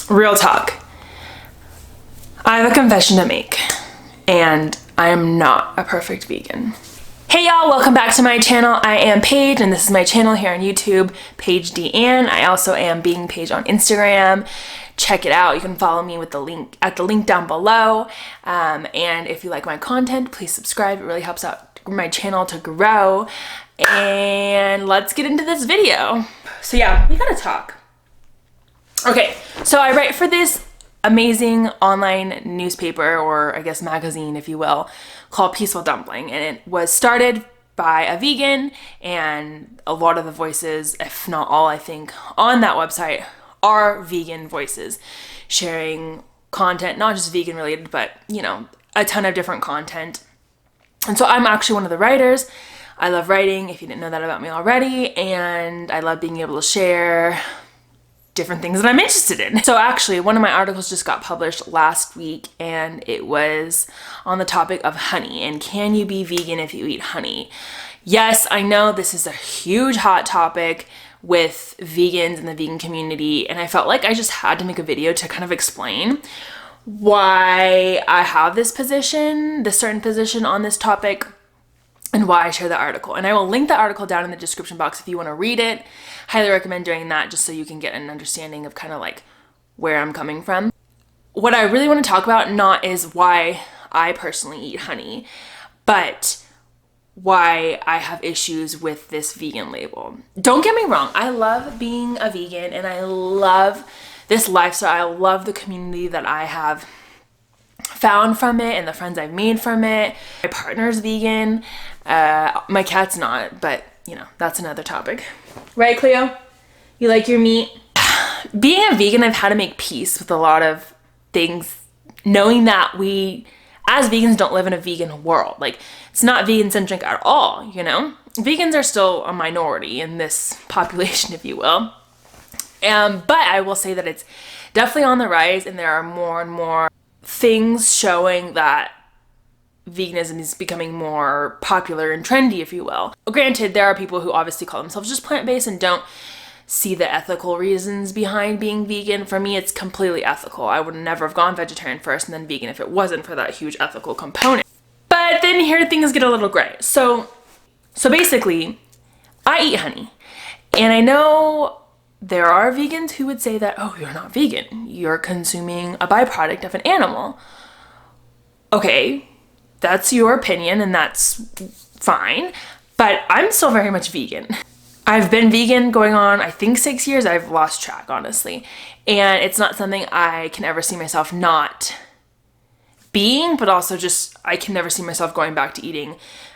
Real talk. I have a confession to make, and I am not a perfect vegan. Hey y'all, welcome back to my channel. I am Paige, and this is my channel here on YouTube, Paige Deanne. I also am Being Paige on Instagram. Check it out. You can follow me with the link down below. And if you like my content, please subscribe. It really helps out my channel to grow. And let's get into this video. So yeah, we gotta talk. Okay, so I write for this amazing online newspaper, or I guess magazine, if you will, called Peaceful Dumpling, and it was started by a vegan, and a lot of the voices, if not all, I think, on that website are vegan voices sharing content, not just vegan related, but you know, a ton of different content. And so I'm actually one of the writers. I love writing, if you didn't know that about me already, and I love being able to share different things that I'm interested in. So actually, one of my articles just got published last week, and it was on the topic of honey, and can you be vegan if you eat honey? Yes, I know this is a huge hot topic with vegans in the vegan community, and I felt like I just had to make a video to kind of explain why I have this certain position on this topic, and why I share the article. And I will link the article down in the description box if you want to read it. Highly recommend doing that, just so you can get an understanding of kind of like where I'm coming from. What I really want to talk about not is why I personally eat honey, but why I have issues with this vegan label. Don't get me wrong, I love being a vegan, and I love this lifestyle. I love the community that I have found from it and the friends I've made from it. My partner's vegan. My cat's not, but you know, that's another topic. Right, Cleo? You like your meat? Being a vegan, I've had to make peace with a lot of things, knowing that we, as vegans, don't live in a vegan world. Like, it's not vegan-centric at all, you know? Vegans are still a minority in this population, if you will. But I will say that it's definitely on the rise, and there are more and more things showing that veganism is becoming more popular and trendy, if you will. Granted, there are people who obviously call themselves just plant-based and don't see the ethical reasons behind being vegan. For me, it's completely ethical. I would never have gone vegetarian first and then vegan if it wasn't for that huge ethical component. But then here things get a little gray. So basically, I eat honey. And I know there are vegans who would say that, oh, you're not vegan. You're consuming a byproduct of an animal. Okay, that's your opinion, and that's fine, but I'm still very much vegan. I've been vegan going on, I think, 6 years. I've lost track, honestly. And it's not something I can ever see myself not being, but also just, I can never see myself going back to eating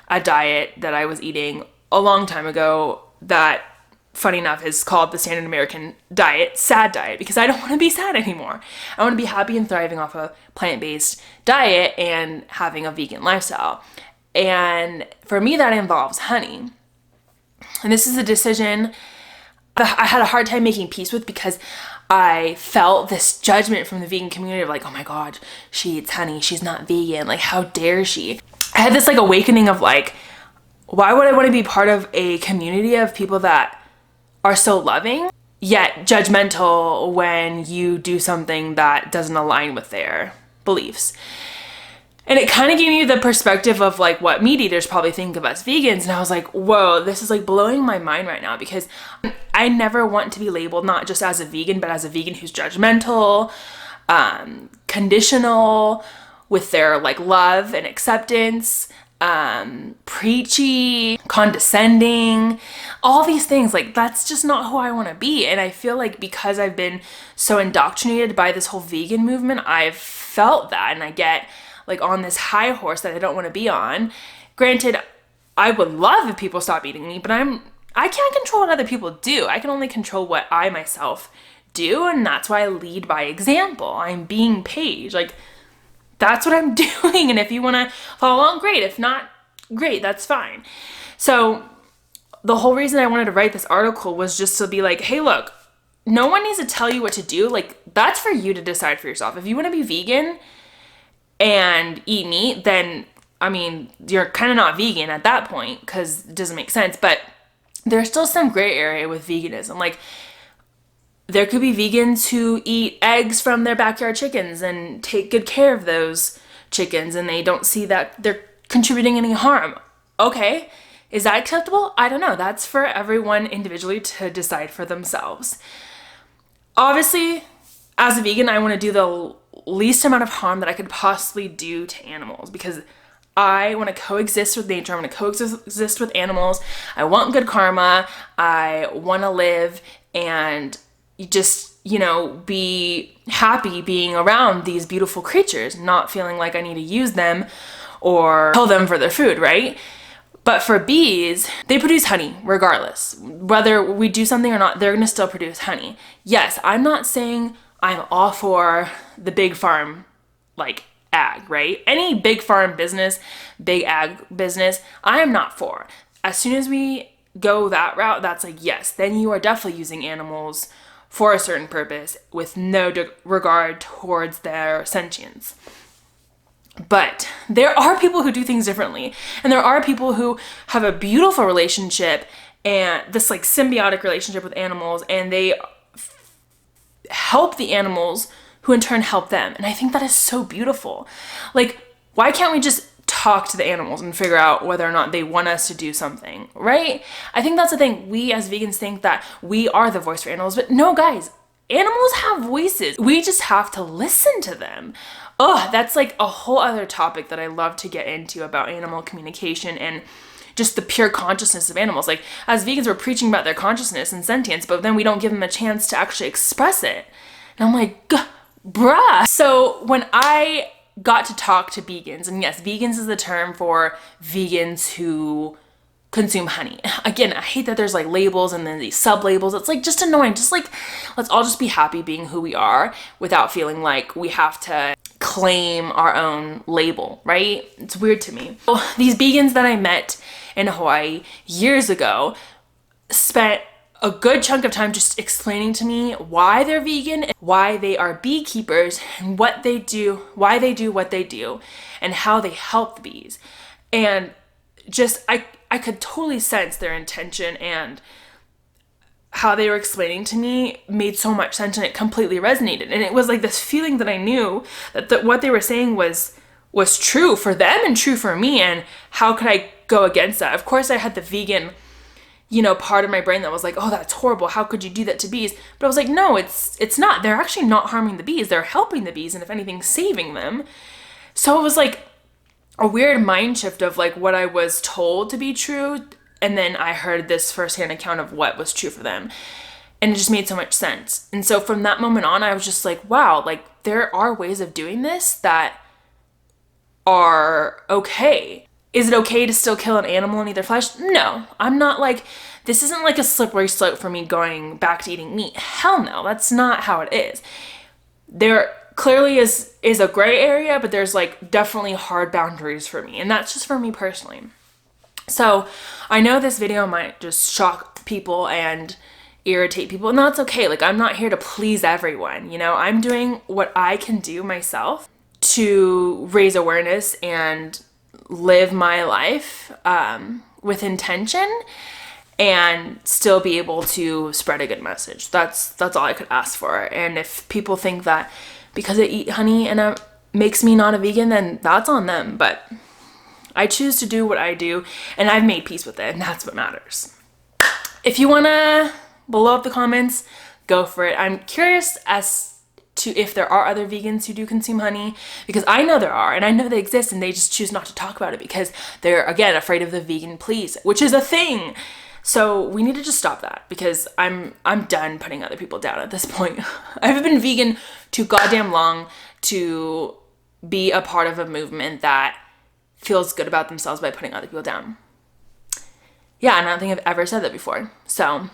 a diet that I was eating a long time ago that, funny enough, is called the standard American diet, sad diet, because I don't want to be sad anymore. I want to be happy and thriving off a plant-based diet and having a vegan lifestyle. And for me, that involves honey. And this is a decision I had a hard time making peace with, because I felt this judgment from the vegan community of like, oh my God, she eats honey, she's not vegan, like how dare she? I had this like awakening of like, why would I want to be part of a community of people that are so loving, yet judgmental when you do something that doesn't align with their beliefs? And it kind of gave me the perspective of like what meat eaters probably think of us vegans. And I was like, whoa, this is like blowing my mind right now, because I never want to be labeled not just as a vegan, but as a vegan who's judgmental, conditional with their like love and acceptance, preachy, condescending, all these things. Like, that's just not who I want to be. And I feel like because I've been so indoctrinated by this whole vegan movement, I've felt that, and I get like on this high horse that I don't want to be on. Granted, I would love if people stop eating meat, but I can't control what other people do. I can only control what I myself do, and that's why I lead by example. I'm being Paige. Like, that's what I'm doing. And if you want to follow along, great. If not, great, that's fine. So the whole reason I wanted to write this article was just to be like, hey, look, no one needs to tell you what to do. Like, that's for you to decide for yourself. If you want to be vegan and eat meat, then, I mean, you're kind of not vegan at that point, because it doesn't make sense. But there's still some gray area with veganism. Like, there could be vegans who eat eggs from their backyard chickens and take good care of those chickens, and they don't see that they're contributing any harm. Okay, is that acceptable? I don't know. That's for everyone individually to decide for themselves. Obviously, as a vegan, I want to do the least amount of harm that I could possibly do to animals, because I want to coexist with nature. I want to coexist with animals. I want good karma. I want to live and just, you know, be happy being around these beautiful creatures, not feeling like I need to use them or kill them for their food, right? But for bees, they produce honey regardless. Whether we do something or not, they're going to still produce honey. Yes, I'm not saying I'm all for the big farm, like ag, right? Any big farm business, big ag business, I am not for. As soon as we go that route, that's like, yes, then you are definitely using animals for a certain purpose with no regard towards their sentience. But there are people who do things differently, and there are people who have a beautiful relationship and this like symbiotic relationship with animals, and they help the animals who in turn help them. And I think that is so beautiful. Like, why can't we just talk to the animals and figure out whether or not they want us to do something, right? I think that's the thing. We as vegans think that we are the voice for animals, but no, guys, animals have voices. We just have to listen to them. Oh, that's like a whole other topic that I love to get into about animal communication and just the pure consciousness of animals. Like, as vegans, we're preaching about their consciousness and sentience, but then we don't give them a chance to actually express it. And I'm like, bruh. So when I got to talk to vegans, and yes, vegans is the term for vegans who consume honey. Again, I hate that there's like labels and then these sub-labels. It's like just annoying. Just like, let's all just be happy being who we are without feeling like we have to claim our own label, right? It's weird to me. So, these vegans that I met in Hawaii years ago spent a good chunk of time just explaining to me why they're vegan, and why they are beekeepers, and what they do, why they do what they do, and how they help the bees. And just, I could totally sense their intention, and how they were explaining to me made so much sense, and it completely resonated. And it was like this feeling that I knew that what they were saying was true for them and true for me, and how could I go against that? Of course, I had the vegan, you know, part of my brain that was like, oh, that's horrible. How could you do that to bees? But I was like, no, it's not. They're actually not harming the bees. They're helping the bees, and if anything, saving them. So it was like a weird mind shift of like what I was told to be true, and then I heard this firsthand account of what was true for them. And it just made so much sense. And so from that moment on, I was just like, wow, like there are ways of doing this that are okay. Is it okay to still kill an animal and eat their flesh? No, I'm not like, this isn't like a slippery slope for me going back to eating meat. Hell no, that's not how it is. There clearly is a gray area, but there's like definitely hard boundaries for me. And that's just for me personally. So I know this video might just shock people and irritate people, and that's okay. Like, I'm not here to please everyone, you know? I'm doing what I can do myself to raise awareness and live my life with intention and still be able to spread a good message. That's all I could ask for. And if people think that because I eat honey and it makes me not a vegan, then that's on them. But I choose to do what I do, and I've made peace with it, and that's what matters. If you want to blow up the comments, go for it. I'm curious as to if there are other vegans who do consume honey, because I know there are, and I know they exist, and they just choose not to talk about it because they're, again, afraid of the vegan please, which is a thing. So we need to just stop that, because I'm done putting other people down at this point. I've been vegan too goddamn long to be a part of a movement that feels good about themselves by putting other people down. Yeah, and I don't think I've ever said that before. So,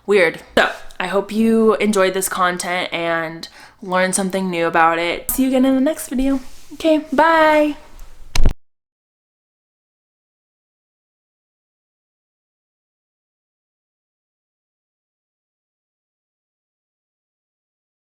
weird. So, I hope you enjoyed this content and learned something new about it. See you again in the next video. Okay, bye!